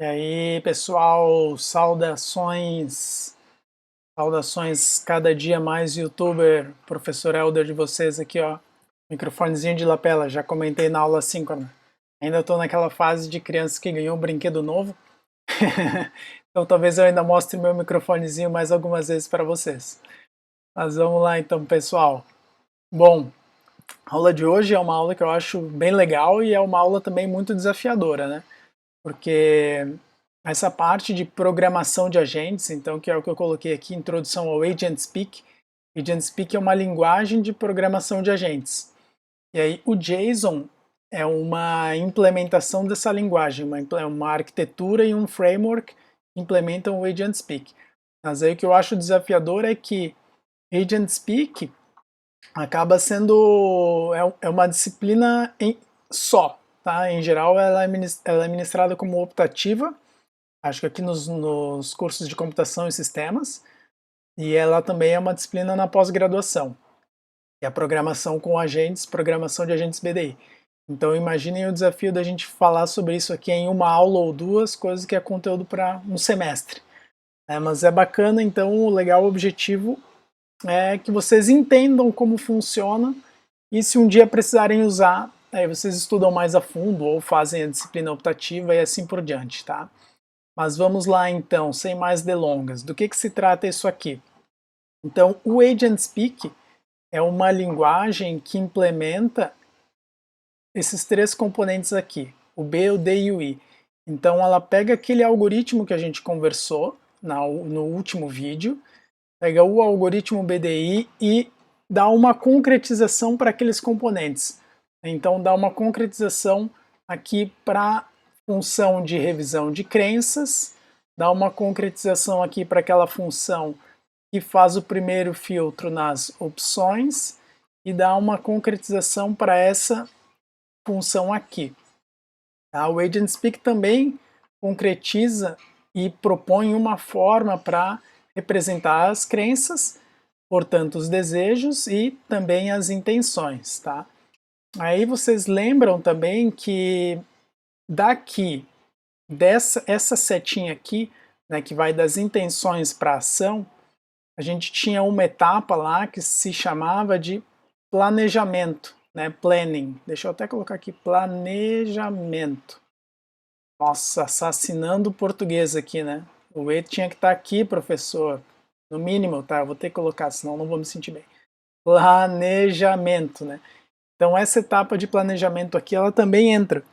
E aí, pessoal, saudações cada dia mais youtuber, professor Helder de vocês aqui, ó, microfonezinho de lapela, já comentei na aula síncrona. Ainda estou naquela fase de criança que ganhou um brinquedo novo, então talvez eu ainda mostre meu microfonezinho mais algumas vezes para vocês. Mas vamos lá então, pessoal. Bom, a aula de hoje é uma aula que eu acho bem legal e é uma aula também muito desafiadora, né? Porque essa parte de programação de agentes, então, que é o que eu coloquei aqui, introdução ao Agent Speak. Agent Speak é uma linguagem de programação de agentes. E aí o JSON é uma implementação dessa linguagem, uma arquitetura e um framework que implementam o Agent Speak. Mas aí o que eu acho desafiador é que Agent Speak acaba sendo uma disciplina só, tá? Em geral ela é ministrada como optativa, acho que aqui nos cursos de computação e sistemas, e ela também é uma disciplina na pós-graduação, que é a programação com agentes, programação de agentes BDI. Então imaginem o desafio da gente falar sobre isso aqui em uma aula ou duas, coisas que é conteúdo para um semestre. Mas é bacana, então o legal, o objetivo é que vocês entendam como funciona e se um dia precisarem usar, aí vocês estudam mais a fundo ou fazem a disciplina optativa e assim por diante, tá? Mas vamos lá então, sem mais delongas. Do que se trata isso aqui? Então, o Agent Speak é uma linguagem que implementa esses três componentes aqui, o B, o D e o I. Então, ela pega aquele algoritmo que a gente conversou no último vídeo, pega o algoritmo BDI e dá uma concretização para aqueles componentes. Então, dá uma concretização aqui para função de revisão de crenças, dá uma concretização aqui para aquela função que faz o primeiro filtro nas opções e dá uma concretização para essa função aqui. Tá? O Agent Speak também concretiza e propõe uma forma para representar as crenças, portanto os desejos e também as intenções. Tá? Aí vocês lembram também que daqui, essa setinha aqui, né, que vai das intenções para a ação, a gente tinha uma etapa lá que se chamava de planejamento, né, planning. Deixa eu até colocar aqui, planejamento. Nossa, assassinando o português aqui, né? O E tinha que estar aqui, professor. No mínimo, tá? Eu vou ter que colocar, senão não vou me sentir bem. Planejamento, né? Então essa etapa de planejamento aqui, ela também entra.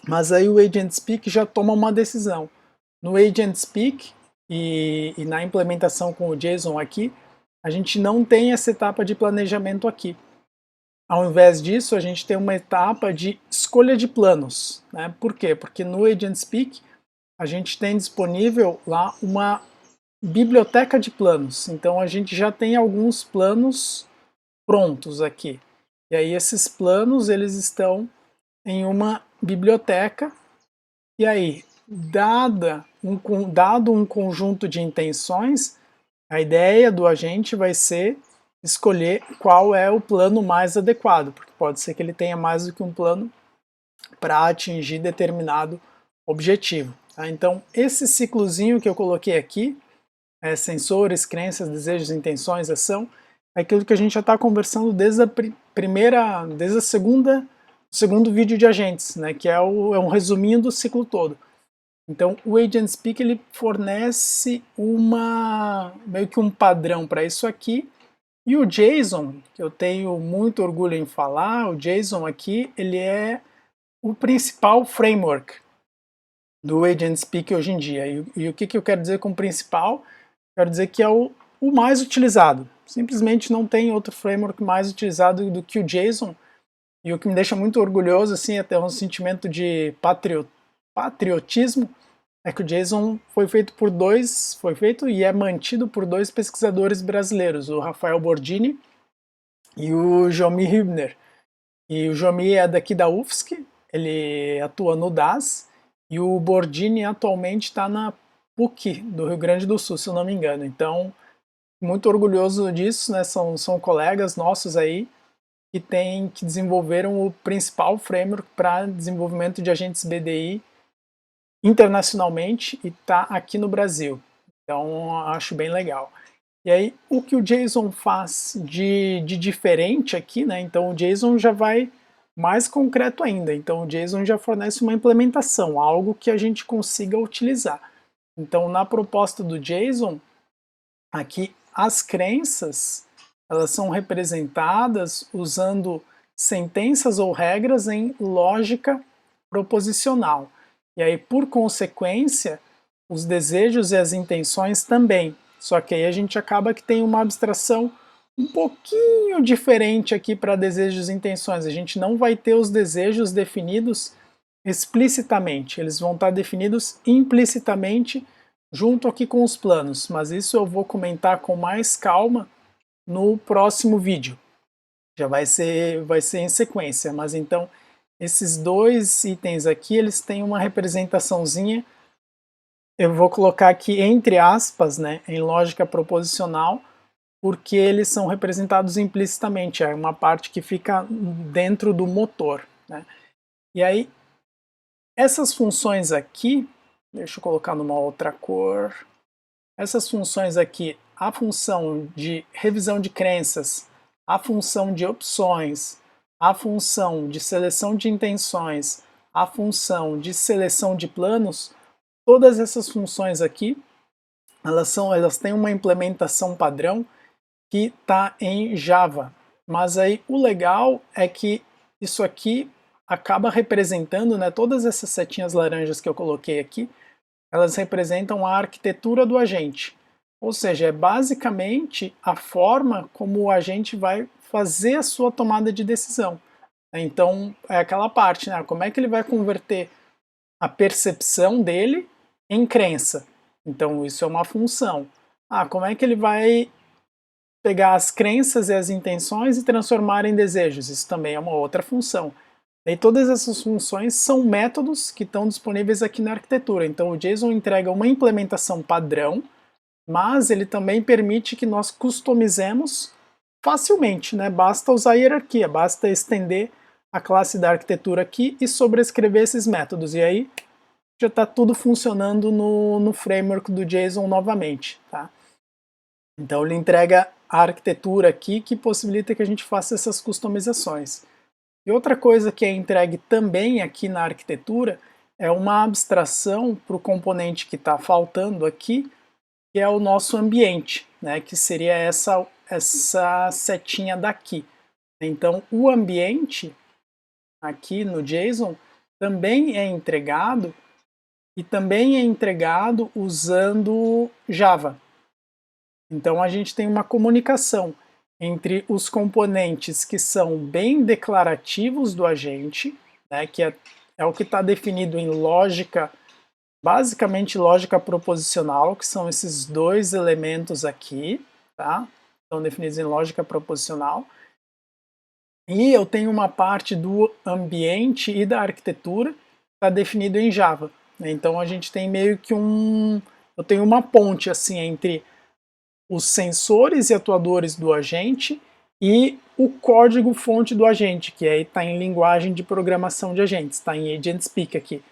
Mas aí o Agent Speak já toma uma decisão. No Agent Speak e na implementação com o JSON aqui, a gente não tem essa etapa de planejamento aqui. Ao invés disso, a gente tem uma etapa de escolha de planos. Né? Por quê? Porque no Agent Speak a gente tem disponível lá uma biblioteca de planos. Então a gente já tem alguns planos prontos aqui. E aí esses planos eles estão em uma biblioteca. E aí, dado um conjunto de intenções, a ideia do agente vai ser escolher qual é o plano mais adequado, porque pode ser que ele tenha mais do que um plano para atingir determinado objetivo. Tá? Então, esse ciclozinho que eu coloquei aqui, sensores, crenças, desejos, intenções, ação, é aquilo que a gente já está conversando desde a segundo vídeo de agentes, né, que é um resuminho do ciclo todo. Então, o Agent Speak ele fornece meio que um padrão para isso aqui. E o JSON, que eu tenho muito orgulho em falar, o JSON aqui, ele é o principal framework do Agent Speak hoje em dia. E o que eu quero dizer com principal? Quero dizer que é o mais utilizado. Simplesmente não tem outro framework mais utilizado do que o JSON. E o que me deixa muito orgulhoso, assim, até um sentimento de patriotismo, é que o JSON foi feito e é mantido por dois pesquisadores brasileiros, o Rafael Bordini e o Jomi Hübner. E o Jomi é daqui da UFSC, ele atua no DAS, e o Bordini atualmente está na PUC do Rio Grande do Sul, se eu não me engano. Então, muito orgulhoso disso, né? São colegas nossos aí que desenvolveram o principal framework para desenvolvimento de agentes BDI internacionalmente e está aqui no Brasil. Então, acho bem legal. E aí, o que o JSON faz de diferente aqui, né? Então, o JSON já vai mais concreto ainda. Então, o JSON já fornece uma implementação, algo que a gente consiga utilizar. Então, na proposta do JSON, aqui as crenças, elas são representadas usando sentenças ou regras em lógica proposicional. E aí, por consequência, os desejos e as intenções também. Só que aí a gente acaba que tem uma abstração um pouquinho diferente aqui para desejos e intenções. A gente não vai ter os desejos definidos explicitamente, eles vão estar definidos implicitamente junto aqui com os planos, mas isso eu vou comentar com mais calma no próximo vídeo. Já vai ser em sequência, mas então esses dois itens aqui, eles têm uma representaçãozinha, eu vou colocar aqui entre aspas, né, em lógica proposicional, porque eles são representados implicitamente, é uma parte que fica dentro do motor, né? E aí, essas funções aqui, deixa eu colocar numa outra cor, essas funções aqui, a função de revisão de crenças, a função de opções, a função de seleção de intenções, a função de seleção de planos, todas essas funções aqui, elas têm uma implementação padrão que está em Java. Mas aí o legal é que isso aqui acaba representando, né, todas essas setinhas laranjas que eu coloquei aqui, elas representam a arquitetura do agente. Ou seja, é basicamente a forma como o agente vai fazer a sua tomada de decisão. Então, é aquela parte, né? Como é que ele vai converter a percepção dele em crença? Então, isso é uma função. Como é que ele vai pegar as crenças e as intenções e transformar em desejos? Isso também é uma outra função. E todas essas funções são métodos que estão disponíveis aqui na arquitetura. Então o JSON entrega uma implementação padrão, mas ele também permite que nós customizemos facilmente, né? Basta usar a hierarquia, basta estender a classe da arquitetura aqui e sobrescrever esses métodos. E aí já está tudo funcionando no framework do JSON novamente, tá? Então ele entrega a arquitetura aqui que possibilita que a gente faça essas customizações. E outra coisa que é entregue também aqui na arquitetura é uma abstração para o componente que está faltando aqui, que é o nosso ambiente, né, que seria essa setinha daqui. Então o ambiente aqui no JSON também é entregado e também é entregado usando Java. Então a gente tem uma comunicação entre os componentes que são bem declarativos do agente, né, que é o que está definido em lógica, basicamente lógica proposicional, que são esses dois elementos aqui, tá? Estão definidos em lógica proposicional. E eu tenho uma parte do ambiente e da arquitetura que está definido em Java. Né? Então a gente tem meio que eu tenho uma ponte assim entre os sensores e atuadores do agente e o código-fonte do agente, que aí está em linguagem de programação de agentes, está em AgentSpeak aqui.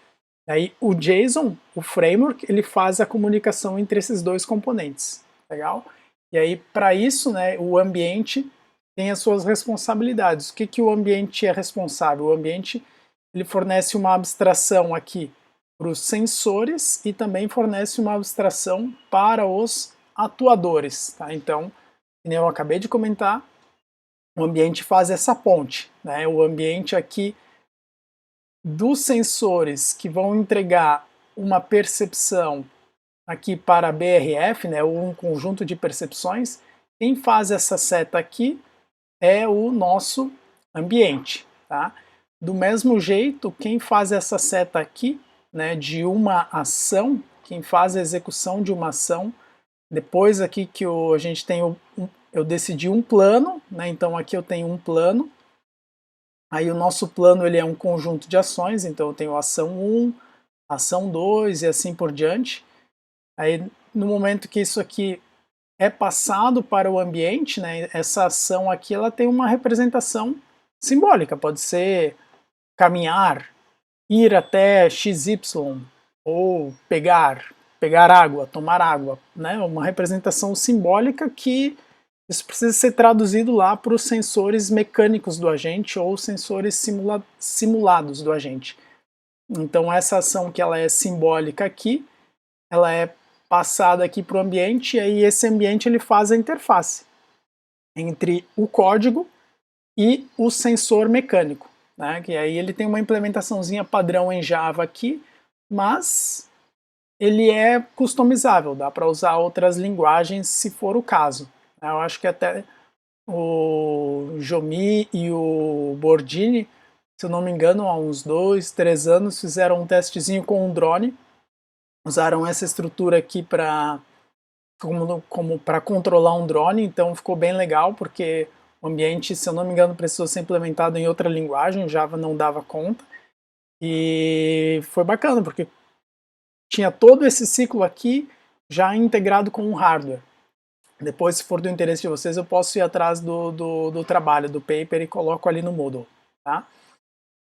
Aí o JSON, o framework, ele faz a comunicação entre esses dois componentes, legal? E aí para isso, né, o ambiente tem as suas responsabilidades. O que o ambiente é responsável? O ambiente ele fornece uma abstração aqui para os sensores e também fornece uma abstração para os atuadores, tá? Então, como eu acabei de comentar, o ambiente faz essa ponte, né? O ambiente aqui dos sensores que vão entregar uma percepção aqui para a BRF, né? Um conjunto de percepções, quem faz essa seta aqui é o nosso ambiente, tá? Do mesmo jeito, quem faz essa seta aqui, né, de uma ação, quem faz a execução de uma ação, depois aqui que a gente tem eu decidi um plano, né? Então aqui eu tenho um plano. Aí o nosso plano ele é um conjunto de ações, então eu tenho ação 1, ação 2 e assim por diante. Aí no momento que isso aqui é passado para o ambiente, né? Essa ação aqui ela tem uma representação simbólica, pode ser caminhar, ir até XY, ou pegar água, tomar água, né? Uma representação simbólica que isso precisa ser traduzido lá para os sensores mecânicos do agente ou sensores simulados do agente. Então essa ação que ela é simbólica aqui, ela é passada aqui para o ambiente e aí esse ambiente ele faz a interface entre o código e o sensor mecânico, né? Que aí ele tem uma implementaçãozinha padrão em Java aqui, mas ele é customizável, dá para usar outras linguagens se for o caso. Eu acho que até o Jomi e o Bordini, se eu não me engano, há uns 2, 3 anos fizeram um testezinho com um drone, usaram essa estrutura aqui para como para controlar um drone, então ficou bem legal, porque o ambiente, se eu não me engano, precisou ser implementado em outra linguagem, Java não dava conta, e foi bacana, porque tinha todo esse ciclo aqui já integrado com o hardware. Depois, se for do interesse de vocês, eu posso ir atrás do trabalho, do paper, e coloco ali no Moodle, tá?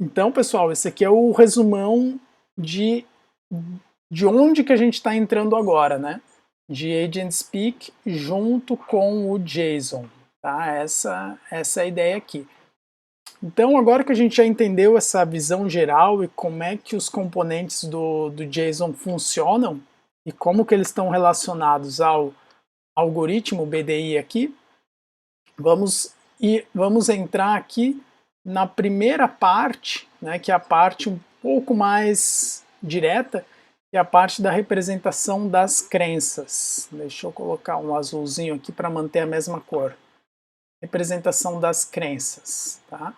Então, pessoal, esse aqui é o resumão de onde que a gente está entrando agora, né? De AgentSpeak junto com o JSON, tá? Essa é a ideia aqui. Então, agora que a gente já entendeu essa visão geral e como é que os componentes do JSON funcionam e como que eles estão relacionados ao algoritmo BDI aqui, vamos entrar aqui na primeira parte, né, que é a parte um pouco mais direta, que é a parte da representação das crenças. Deixa eu colocar um azulzinho aqui para manter a mesma cor. Representação das crenças, tá?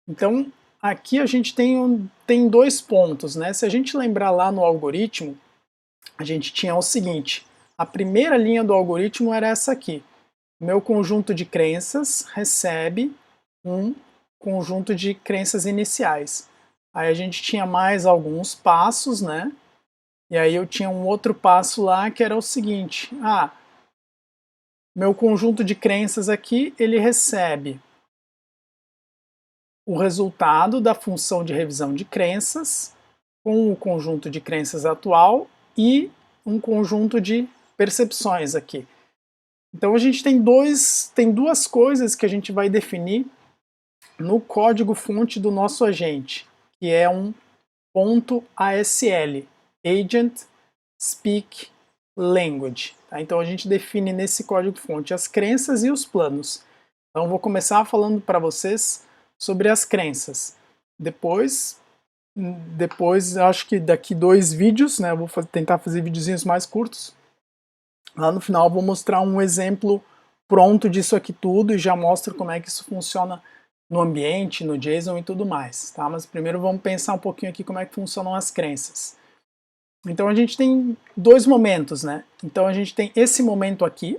Então, aqui a gente tem dois pontos, né? Se a gente lembrar lá no algoritmo, a gente tinha o seguinte: a primeira linha do algoritmo era essa aqui. Meu conjunto de crenças recebe um conjunto de crenças iniciais. Aí a gente tinha mais alguns passos, né? E aí eu tinha um outro passo lá que era o seguinte: meu conjunto de crenças aqui, ele recebe o resultado da função de revisão de crenças com o conjunto de crenças atual e um conjunto de percepções aqui. Então a gente tem duas coisas que a gente vai definir no código-fonte do nosso agente, que é um .asl, Agent Speak Language. Tá? Então a gente define nesse código-fonte as crenças e os planos. Então vou começar falando para vocês sobre as crenças. Depois acho que daqui 2 vídeos, né, eu vou tentar fazer videozinhos mais curtos. Lá no final eu vou mostrar um exemplo pronto disso aqui tudo e já mostro como é que isso funciona no ambiente, no JSON e tudo mais, tá? Mas primeiro vamos pensar um pouquinho aqui como é que funcionam as crenças. Então a gente tem dois momentos, né? Então a gente tem esse momento aqui,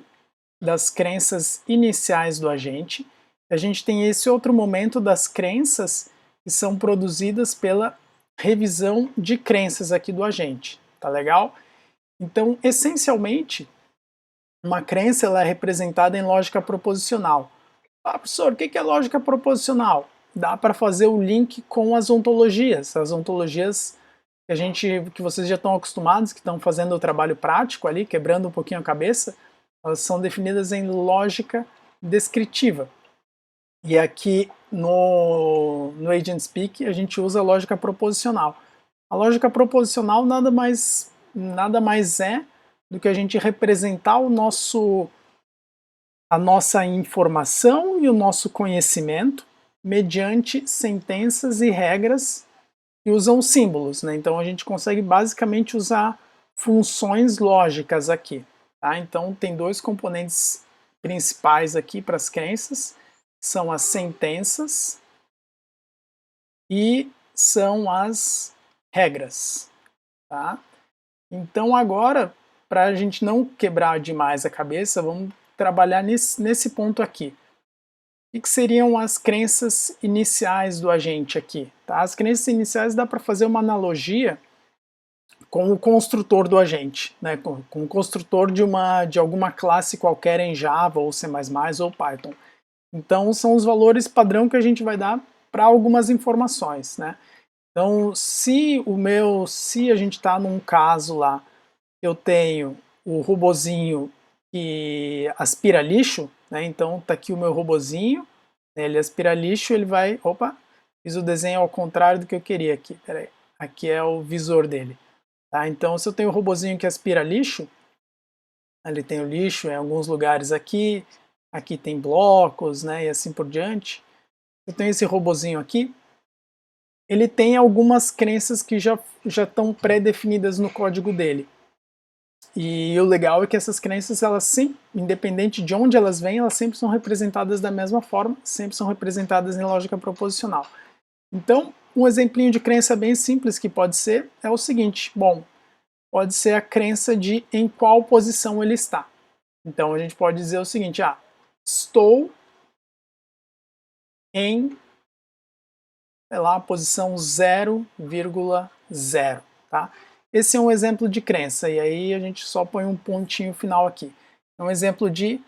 das crenças iniciais do agente, e a gente tem esse outro momento das crenças que são produzidas pela revisão de crenças aqui do agente, tá legal? Então, essencialmente, uma crença ela é representada em lógica proposicional. Professor, o que é lógica proposicional? Dá para fazer o link com as ontologias que vocês já estão acostumados, que estão fazendo o trabalho prático ali, quebrando um pouquinho a cabeça, elas são definidas em lógica descritiva. E aqui no AgentSpeak a gente usa a lógica proposicional. A lógica proposicional nada mais é do que a gente representar a nossa informação e o nosso conhecimento mediante sentenças e regras que usam símbolos, né? Então a gente consegue basicamente usar funções lógicas aqui, tá? Então tem dois componentes principais aqui para as crenças, são as sentenças e são as regras, tá? Então agora, para a gente não quebrar demais a cabeça, vamos trabalhar nesse ponto aqui. O que seriam as crenças iniciais do agente aqui? Tá? As crenças iniciais dá para fazer uma analogia com o construtor do agente, né? com o construtor de alguma classe qualquer em Java, ou C++, ou Python. Então são os valores padrão que a gente vai dar para algumas informações. Né? Então, se a gente está num caso lá, eu tenho o robozinho que aspira lixo, né? Então tá aqui o meu robozinho, ele aspira lixo, ele vai, opa, fiz o desenho ao contrário do que eu queria aqui, peraí, aqui é o visor dele, tá? Então se eu tenho o robozinho que aspira lixo, ele tem o lixo em alguns lugares aqui, aqui tem blocos, né, e assim por diante. Eu tenho esse robozinho aqui, ele tem algumas crenças que já estão pré-definidas no código dele. E o legal é que essas crenças, elas sempre, independente de onde elas vêm, elas sempre são representadas da mesma forma, sempre são representadas em lógica proposicional. Então, um exemplinho de crença bem simples que pode ser é o seguinte, bom, pode ser a crença de em qual posição ele está. Então a gente pode dizer o seguinte, estou em, sei lá, posição 0,0, tá? Esse é um exemplo de crença, e aí a gente só põe um pontinho final aqui. É um exemplo de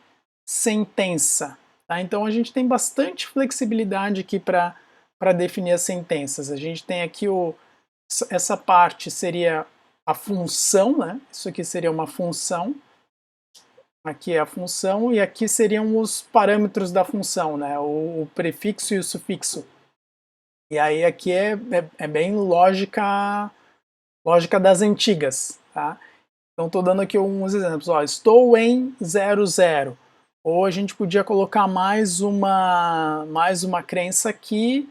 sentença, tá? Então a gente tem bastante flexibilidade aqui para definir as sentenças. A gente tem aqui essa parte seria a função, né? Isso aqui seria uma função, aqui é a função, e aqui seriam os parâmetros da função, né? O prefixo e o sufixo. E aí aqui é bem lógica das antigas, tá? Então estou dando aqui uns exemplos. Ó, estou em 00. Ou a gente podia colocar mais uma crença aqui,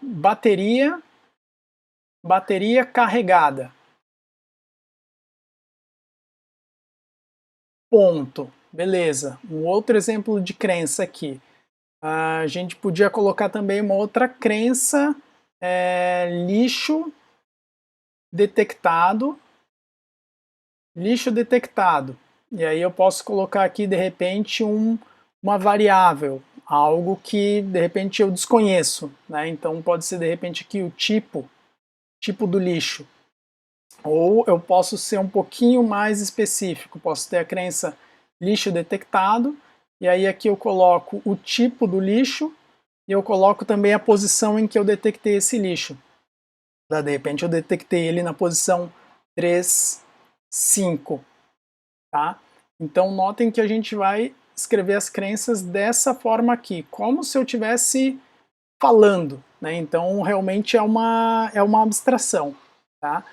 bateria carregada. Ponto. Beleza. Um outro exemplo de crença aqui. A gente podia colocar também uma outra crença, lixo detectado. Lixo detectado. E aí eu posso colocar aqui, de repente, uma variável, algo que, de repente, eu desconheço, né? Então pode ser, de repente, aqui o tipo do lixo. Ou eu posso ser um pouquinho mais específico, posso ter a crença lixo detectado, e aí aqui eu coloco o tipo do lixo, e eu coloco também a posição em que eu detectei esse lixo. De repente eu detectei ele na posição 3, 5. Tá? Então notem que a gente vai escrever as crenças dessa forma aqui, como se eu estivesse falando, né? Então realmente é uma abstração, tá?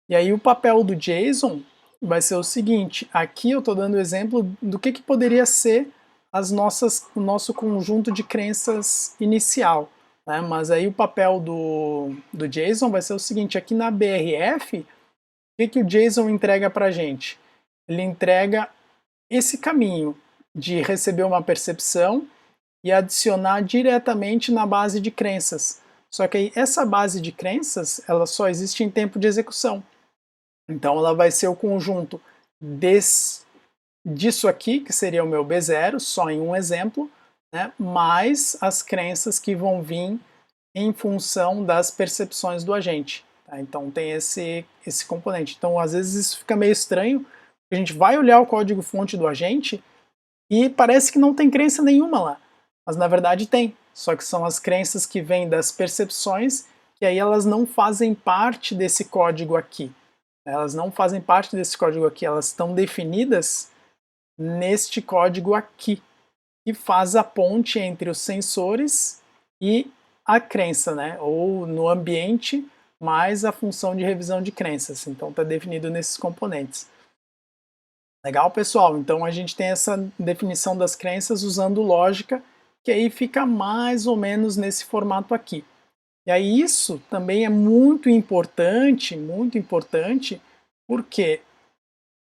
E aí o papel do JSON vai ser o seguinte, aqui eu estou dando o exemplo do que poderia ser o nosso conjunto de crenças inicial, né? Mas aí o papel do JSON vai ser o seguinte, aqui na BRF, o que o JSON entrega para a gente? Ele entrega esse caminho de receber uma percepção e adicionar diretamente na base de crenças. Só que aí essa base de crenças, ela só existe em tempo de execução. Então ela vai ser o conjunto disso aqui, que seria o meu B0, só em um exemplo, né, mais as crenças que vão vir em função das percepções do agente. Tá? Então tem esse componente. Então às vezes isso fica meio estranho, a gente vai olhar o código-fonte do agente e parece que não tem crença nenhuma lá, mas na verdade tem, só que são as crenças que vêm das percepções, que aí elas não fazem parte desse código aqui. Elas não fazem parte desse código aqui, elas estão definidas neste código aqui, que faz a ponte entre os sensores e a crença, né? Ou no ambiente, mais a função de revisão de crenças. Então está definido nesses componentes. Legal, pessoal? Então a gente tem essa definição das crenças usando lógica, que aí fica mais ou menos nesse formato aqui. E aí isso também é muito importante, porque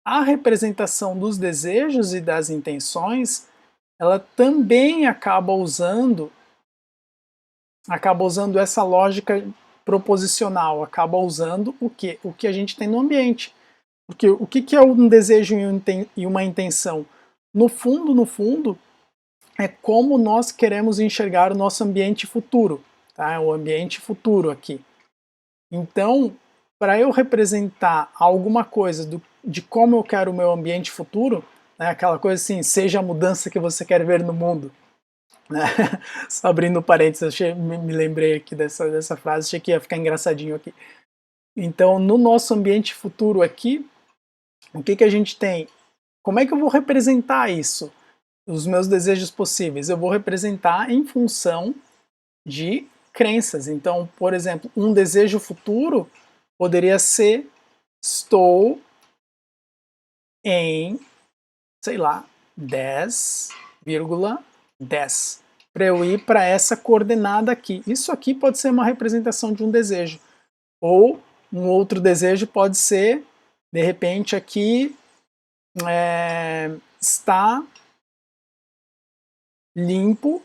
a representação dos desejos e das intenções, ela também acaba usando essa lógica proposicional, acaba usando o que? O que a gente tem no ambiente. Porque o que é um desejo e uma intenção? No fundo, é como nós queremos enxergar o nosso ambiente futuro, tá? O ambiente futuro aqui. Então, para eu representar alguma coisa de como eu quero o meu ambiente futuro, né, aquela coisa assim, seja a mudança que você quer ver no mundo, né? Só abrindo parênteses, me lembrei aqui dessa frase, achei que ia ficar engraçadinho aqui. Então, no nosso ambiente futuro aqui, o que a gente tem? Como é que eu vou representar isso? Os meus desejos possíveis? Eu vou representar em função de crenças. Então, por exemplo, um desejo futuro poderia ser: estou em, sei lá, 10,10, para eu ir para essa coordenada aqui. Isso aqui pode ser uma representação de um desejo. Ou um outro desejo pode ser, de repente, aqui está limpo,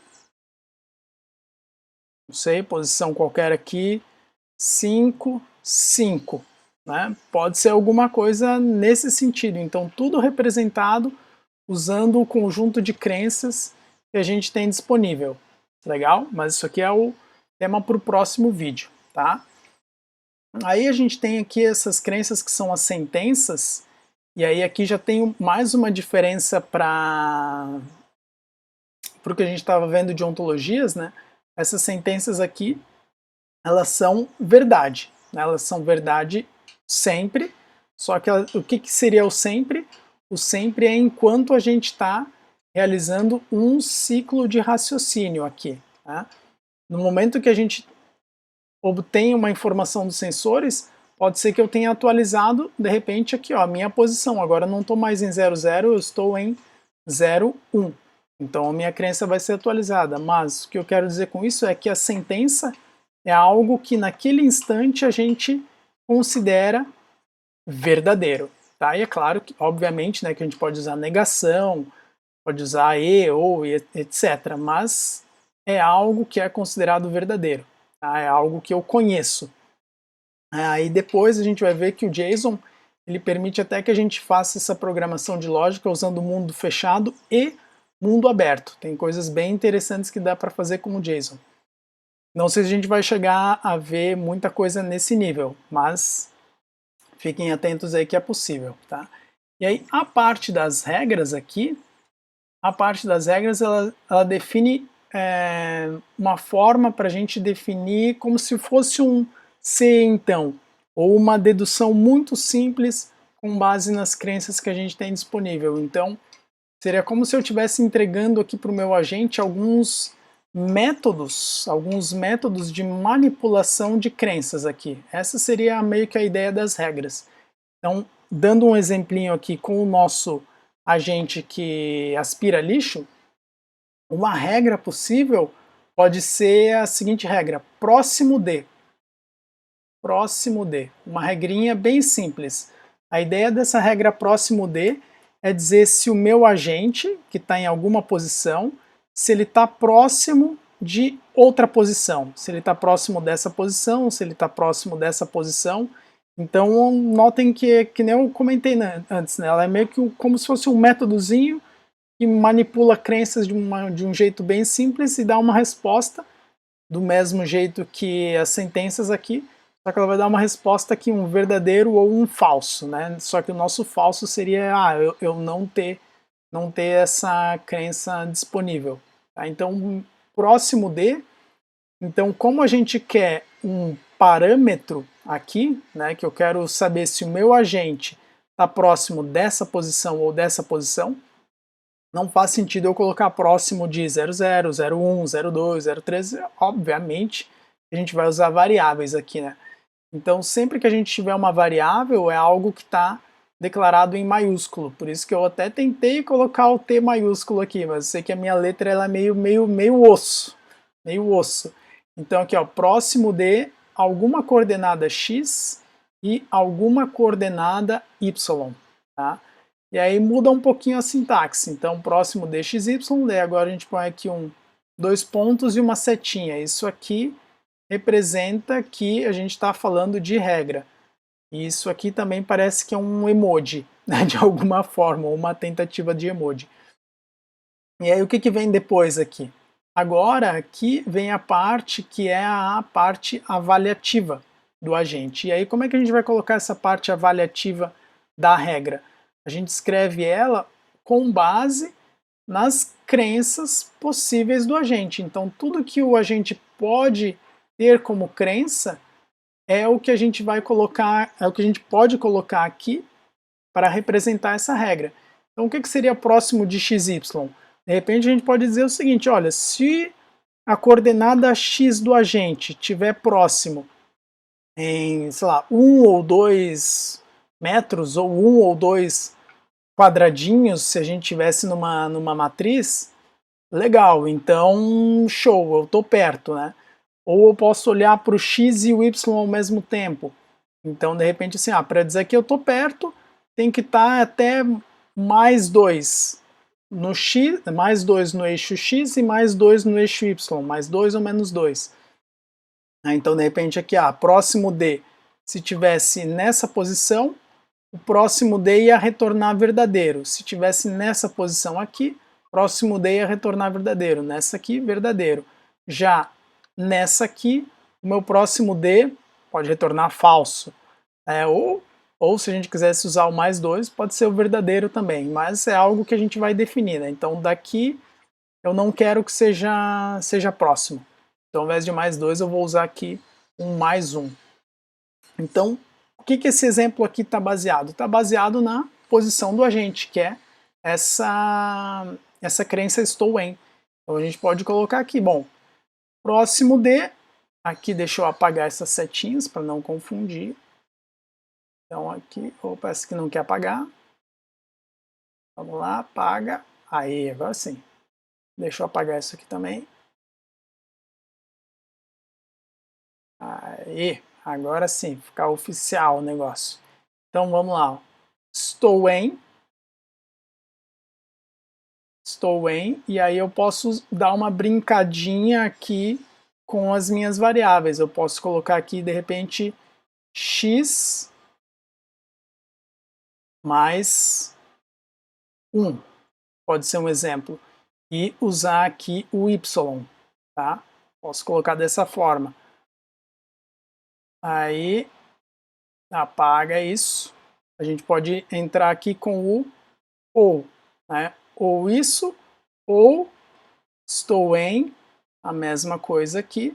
não sei, posição qualquer aqui, 5, 5. Né? Pode ser alguma coisa nesse sentido. Então, tudo representado usando o conjunto de crenças que a gente tem disponível. Legal? Mas isso aqui é o tema para o próximo vídeo, tá? Aí a gente tem aqui essas crenças que são as sentenças, e aí aqui já tem mais uma diferença para o que a gente estava vendo de ontologias, né? Essas sentenças aqui, elas são verdade, né? Elas são verdade sempre, só que o que seria o sempre? O sempre é enquanto a gente está realizando um ciclo de raciocínio aqui. Tá? No momento que a gente obtém uma informação dos sensores, pode ser que eu tenha atualizado, de repente, aqui ó, a minha posição. Agora eu não estou mais em 00, eu estou em 01. Então a minha crença vai ser atualizada. Mas o que eu quero dizer com isso é que a sentença é algo que naquele instante a gente considera verdadeiro. Tá? E é claro que, obviamente, né, que a gente pode usar negação, pode usar ou, etc. Mas é algo que é considerado verdadeiro. Tá? É algo que eu conheço. Aí depois a gente vai ver que o JSON ele permite até que a gente faça essa programação de lógica usando mundo fechado e mundo aberto. Tem coisas bem interessantes que dá para fazer com o JSON. Não sei se a gente vai chegar a ver muita coisa nesse nível, mas fiquem atentos aí que é possível, tá? E aí a parte das regras aqui, ela define uma forma para a gente definir como se fosse um se então, ou uma dedução muito simples com base nas crenças que a gente tem disponível. Então, seria como se eu estivesse entregando aqui para o meu agente alguns métodos de manipulação de crenças aqui. Essa seria meio que a ideia das regras. Então, dando um exemplinho aqui com o nosso agente que aspira lixo, uma regra possível pode ser a seguinte regra: próximo de. Próximo de. Uma regrinha bem simples. A ideia dessa regra próximo de é dizer se o meu agente, que está em alguma posição, se ele está próximo de outra posição. Se ele está próximo dessa posição, se ele está próximo dessa posição. Então, notem que nem eu comentei antes, né? Ela é meio que como se fosse um métodozinho que manipula crenças de um jeito bem simples e dá uma resposta do mesmo jeito que as sentenças aqui, só que ela vai dar uma resposta aqui, um verdadeiro ou um falso, né? Só que o nosso falso seria eu não ter essa crença disponível. Tá? Então, próximo de, então como a gente quer um parâmetro aqui, né, que eu quero saber se o meu agente está próximo dessa posição ou dessa posição, não faz sentido eu colocar próximo de 00, 01, 02, 03, obviamente a gente vai usar variáveis aqui, né? Então sempre que a gente tiver uma variável é algo que está declarado em maiúsculo, por isso que eu até tentei colocar o T maiúsculo aqui, mas eu sei que a minha letra ela é meio osso, Então aqui ó, próximo de alguma coordenada x e alguma coordenada y, tá? E aí muda um pouquinho a sintaxe. Então, próximo de xy, daí agora a gente põe aqui dois pontos e uma setinha. Isso aqui representa que a gente está falando de regra. E isso aqui também parece que é um emoji, né, de alguma forma, ou uma tentativa de emoji. E aí o que vem depois aqui? Agora aqui vem a parte que é a parte avaliativa do agente. E aí como é que a gente vai colocar essa parte avaliativa da regra? A gente escreve ela com base nas crenças possíveis do agente. Então, tudo que o agente pode ter como crença é o que a gente vai colocar, é o que a gente pode colocar aqui para representar essa regra. Então, o que seria próximo de xy? De repente, a gente pode dizer o seguinte: olha, se a coordenada x do agente estiver próximo em, sei lá, 1 ou 2 metros, ou 1 ou 2 quadradinhos, se a gente tivesse numa matriz, legal, então show, eu estou perto, né? Ou eu posso olhar para o x e o y ao mesmo tempo. Então, de repente, assim, para dizer que eu estou perto, tem que estar até mais 2 no x, mais 2 no eixo x e mais 2 no eixo y, mais 2 ou menos 2. Então, de repente, aqui, próximo de, se tivesse nessa posição, o próximo de ia retornar verdadeiro. Se tivesse nessa posição aqui, próximo de ia retornar verdadeiro. Nessa aqui, verdadeiro. Já nessa aqui, o meu próximo de pode retornar falso. Ou se a gente quisesse usar o mais 2, pode ser o verdadeiro também. Mas é algo que a gente vai definir, né? Então daqui eu não quero que seja próximo. Então ao invés de mais 2, eu vou usar aqui um mais 1. Então, o que esse exemplo aqui está baseado? Está baseado na posição do agente, que é essa crença estou em. Então a gente pode colocar aqui, bom, próximo de, aqui deixa eu apagar essas setinhas para não confundir. Então aqui, opa, essa aqui não quer apagar. Vamos lá, apaga. Aí, agora sim. Deixa eu apagar isso aqui também. Aí, agora sim, ficar oficial o negócio. Então vamos lá. Estou em, e aí eu posso dar uma brincadinha aqui com as minhas variáveis. Eu posso colocar aqui, de repente, x mais 1, pode ser um exemplo, e usar aqui o y, tá? Posso colocar dessa forma. Aí, apaga isso. A gente pode entrar aqui com o ou, né? Ou isso, ou estou em, a mesma coisa aqui.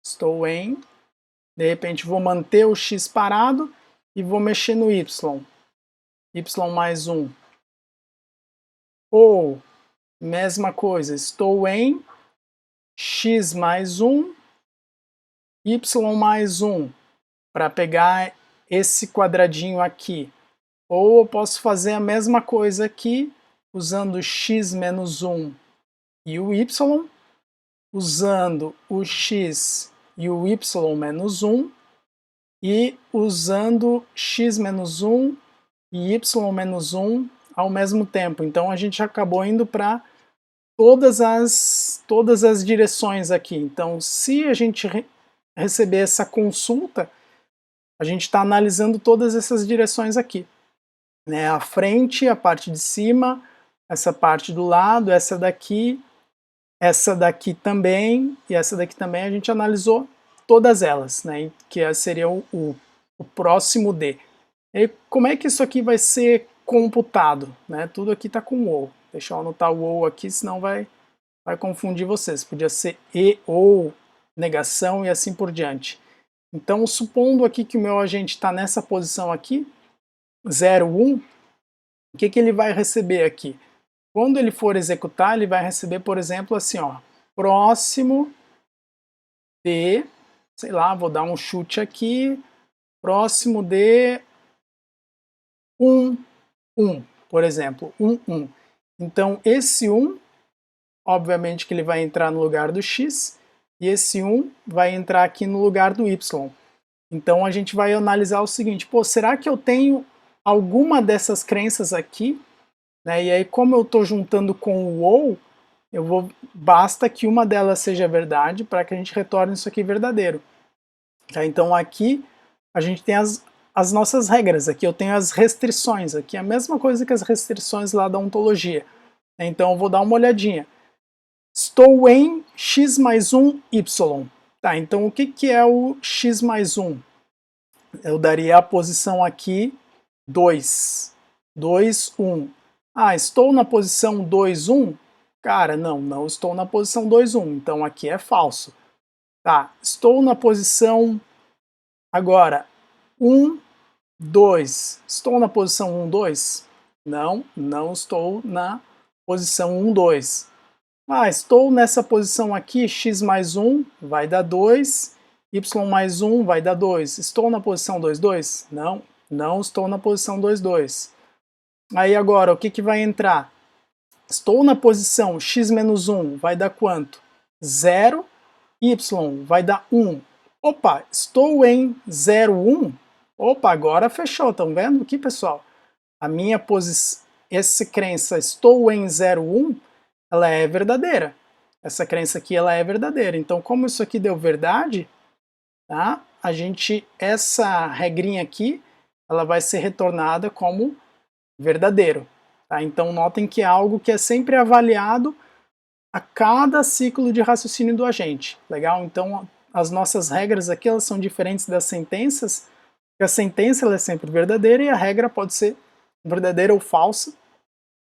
Estou em, de repente vou manter o x parado e vou mexer no y. Y mais 1. Ou, mesma coisa, estou em x mais 1, y mais 1, para pegar esse quadradinho aqui. Ou eu posso fazer a mesma coisa aqui, usando x menos 1 e o y, usando o x e o y menos 1, e usando x menos 1 e y menos 1 ao mesmo tempo. Então a gente acabou indo para todas as direções aqui. Então, se a gente receber essa consulta, a gente está analisando todas essas direções aqui, né? A frente, a parte de cima, essa parte do lado, essa daqui também, e essa daqui também, a gente analisou todas elas, né? Que seria o próximo de. E como é que isso aqui vai ser computado? Né? Tudo aqui está com ou. Deixa eu anotar o ou aqui, senão vai confundir vocês. Podia ser e ou, negação e assim por diante. Então, supondo aqui que o meu agente está nessa posição aqui, 0, 1, o que ele vai receber aqui? Quando ele for executar, ele vai receber, por exemplo, assim, ó, próximo de, sei lá, vou dar um chute aqui, próximo de 1, 1, por exemplo, 1, 1. Então, esse 1, obviamente que ele vai entrar no lugar do x, e esse 1 vai entrar aqui no lugar do y. Então, a gente vai analisar o seguinte, pô, será que eu tenho alguma dessas crenças aqui? Né? E aí, como eu estou juntando com o ou, basta que uma delas seja verdade para que a gente retorne isso aqui verdadeiro. Tá? Então, aqui a gente tem as nossas regras, aqui eu tenho as restrições, aqui é a mesma coisa que as restrições lá da ontologia. Então eu vou dar uma olhadinha. Estou em x mais 1, y. Tá, então o que é o x mais 1? Eu daria a posição aqui 2. 2, 1. Ah, estou na posição 2, 1? Cara, não estou na posição 2, 1, então aqui é falso. Tá, estou na posição agora 1, 2. Estou na posição 1, 2? Não estou na posição 1, 2. Ah, estou nessa posição aqui, x mais 1 vai dar 2, y mais 1 vai dar 2. Estou na posição 2, 2? Não estou na posição 2, 2. Aí agora, o que vai entrar? Estou na posição x menos 1, vai dar quanto? 0, y vai dar 1. Opa, estou em 0, 1? Opa, agora fechou, estão vendo aqui, pessoal? A minha posição, essa crença estou em 0, 1, ela é verdadeira. Essa crença aqui, ela é verdadeira. Então, como isso aqui deu verdade, tá? Essa regrinha aqui, ela vai ser retornada como verdadeiro. Tá? Então, notem que é algo que é sempre avaliado a cada ciclo de raciocínio do agente. Legal? Então, as nossas regras aqui, elas são diferentes das sentenças, porque a sentença ela é sempre verdadeira e a regra pode ser verdadeira ou falsa,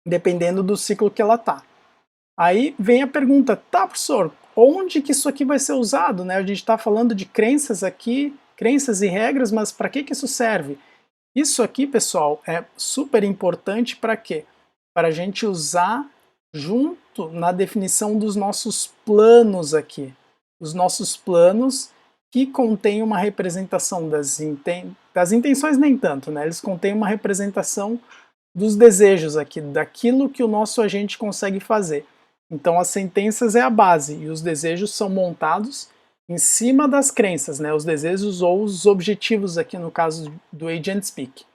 dependendo do ciclo que ela está. Aí vem a pergunta, tá, professor, onde que isso aqui vai ser usado? Né? A gente está falando de crenças aqui, crenças e regras, mas para que isso serve? Isso aqui, pessoal, é super importante para quê? Para a gente usar junto na definição dos nossos planos aqui. Os nossos planos que contêm uma representação das intenções nem tanto, né? Eles contêm uma representação dos desejos aqui, daquilo que o nosso agente consegue fazer. Então as sentenças é a base e os desejos são montados em cima das crenças, né? Os desejos ou os objetivos aqui no caso do Agent Speak,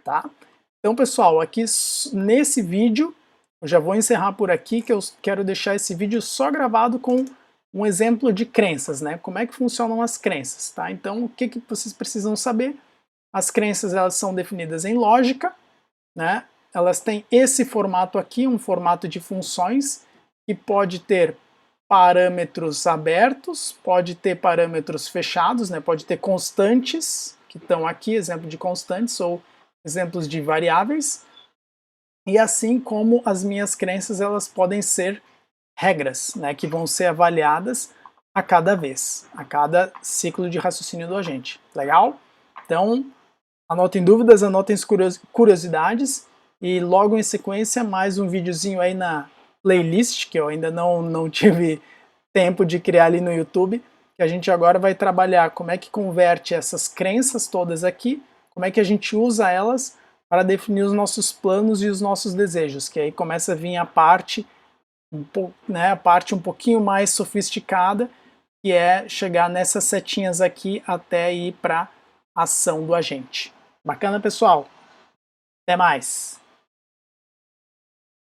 tá? Então pessoal, aqui nesse vídeo eu já vou encerrar por aqui, que eu quero deixar esse vídeo só gravado com um exemplo de crenças, né? Como é que funcionam as crenças, tá? Então o que vocês precisam saber? As crenças elas são definidas em lógica, né? Elas têm esse formato aqui, um formato de funções, que pode ter parâmetros abertos, pode ter parâmetros fechados, né? Pode ter constantes, que estão aqui, exemplo de constantes, ou exemplos de variáveis, e assim como as minhas crenças, elas podem ser regras, né? Que vão ser avaliadas a cada vez, a cada ciclo de raciocínio do agente. Legal? Então, anotem dúvidas, anotem curiosidades, e logo em sequência mais um videozinho aí na playlist, que eu ainda não tive tempo de criar ali no YouTube, que a gente agora vai trabalhar como é que converte essas crenças todas aqui, como é que a gente usa elas para definir os nossos planos e os nossos desejos, que aí começa a vir a parte um pouquinho mais sofisticada, que é chegar nessas setinhas aqui até ir para a ação do agente. Bacana, pessoal? Até mais!